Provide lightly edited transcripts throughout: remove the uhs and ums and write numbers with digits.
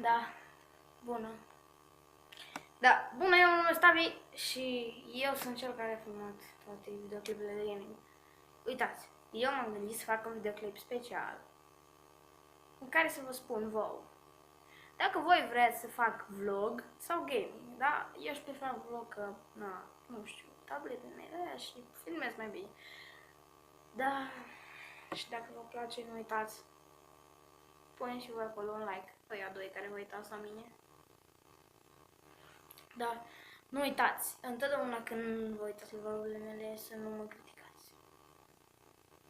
Da, bună. Da, bună, eu mă numesc Tavi și eu sunt cel care a filmat toate videoclipurile de gaming. Uitați, eu m-am gândit să fac un videoclip special în care să vă spun vouă dacă voi vreți să fac vlog sau gaming, da? Eu își prefer vlog că, na, nu știu, tabletele mele și filmez mai bine. Da, și dacă vă place, nu uitați, puneți și voi acolo un like, ăia doi care vă uitați la mine. Da, nu uitați, întotdeauna când vă uitați la vlogurile mele să nu mă criticați.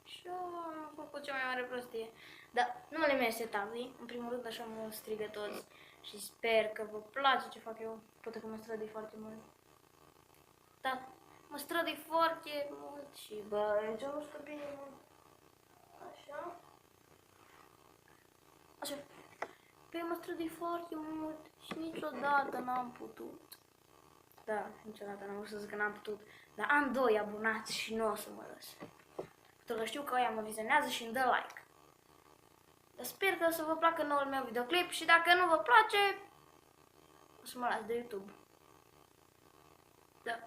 Și eu am făcut cea mai mare prostie. Dar numele meu este Tavi, în primul rând așa mă strigă toți și sper că vă place ce fac eu, poate că mă strădui foarte mult. Da, mă strădui foarte mult și bă, ce nu știu bine mult. Așa. Așa. Pe mă strădui foarte mult și niciodată n-am putut. Da, niciodată n-am vrut să zic că n-am putut, dar am 2 abonați și nu o să mă lăs. Pentru că știu că ăia mă vizionează și îmi dă like. Dar sper că o să vă placă noul meu videoclip și dacă nu vă place, o să mă las de YouTube. Da.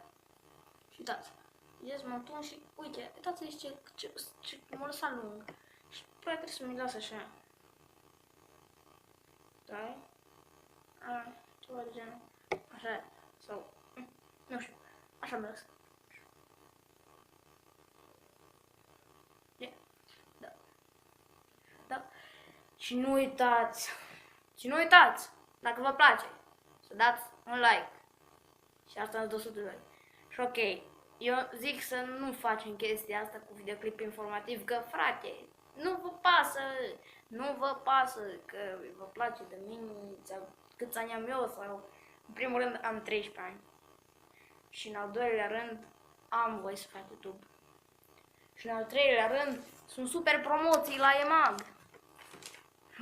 Și uitați, vedeți monton și uite, uitați-vă ce m-a lăsat lung. Și pe aia trebuie să mi las așa. Da? Ceva de genul. Așa. Sau, nu știu, așa mă lăsă. Da. Da. Și nu uitați, dacă vă place, să dați un like. Și asta în 200 de like. Și ok, eu zic să nu facem chestia asta cu videoclip informativ, că frate, nu vă pasă că vă place de mine, câți ani am eu sau... În primul rând am 13 ani. Și în al doilea rând am voie să fac YouTube. Și în al treilea rând sunt super promoții la EMAG.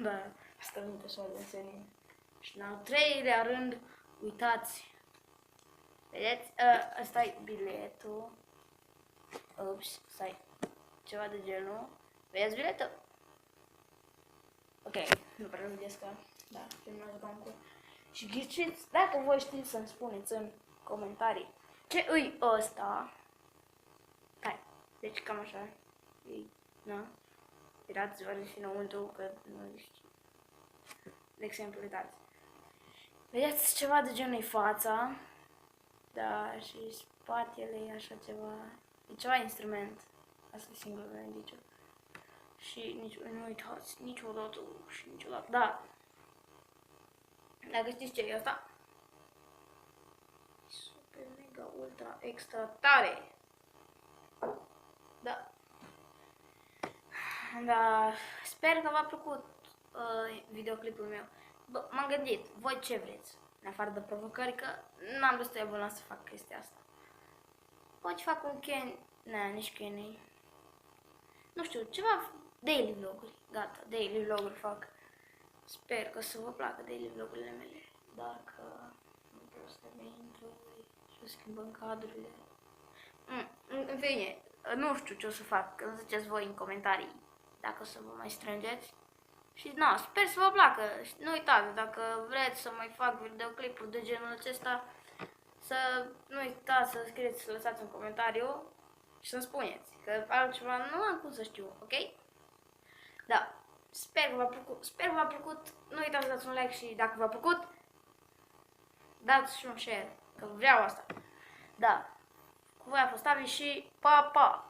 Da, asta nu așa de serie. Și în al treilea rând, uitați. Vedeți? Ăsta e biletul. Ups, stai. Ceva de genul. Vedeți biletul? Ok, nu prea vedeți că... Da, filmează bancul. Și ghiciți, dacă voi știți să-mi spuneți în comentarii ce îi ăsta. Hai, deci cam așa. Ei, na. Uitați-vă și înăuntru că nu știu. De exemplu, uitați. Vedeți ceva de genul fața. Da, și spatele e așa ceva. E ceva instrument. Asta e singurul indiciu. Și nici, nu uitați niciodată și niciodată. Da. Dacă știți ce e asta? Super, mega, ultra, extra tare. Da. Da. Sper că v-a plăcut videoclipul meu. M-am gândit, voi ce vreți? În afară de provocări, că n-am destui abonați să fac chestia asta. Poți fac un nici Q&A. Nu știu, ceva daily vloguri. Gata, daily vloguri fac. Sper că o să vă placă daily vlogurile mele. Dacă nu vreau să le intru și o schimbăm cadrurile. În fine, nu știu ce o să fac, că ziceți voi în comentarii dacă o să vă mai strângeți. Și na, sper să vă placă. Nu uitați, dacă vreți să mai fac videoclipuri de genul acesta, să nu uitați să scrieți, să lăsați un comentariu și să-mi spuneți, că altceva nu am cum să știu, ok? Da, sper că v-a plăcut, nu uitați să dați un like și dacă v-a plăcut, dați și un share, că vreau asta. Da, cu voi a fost Tavi și pa, pa!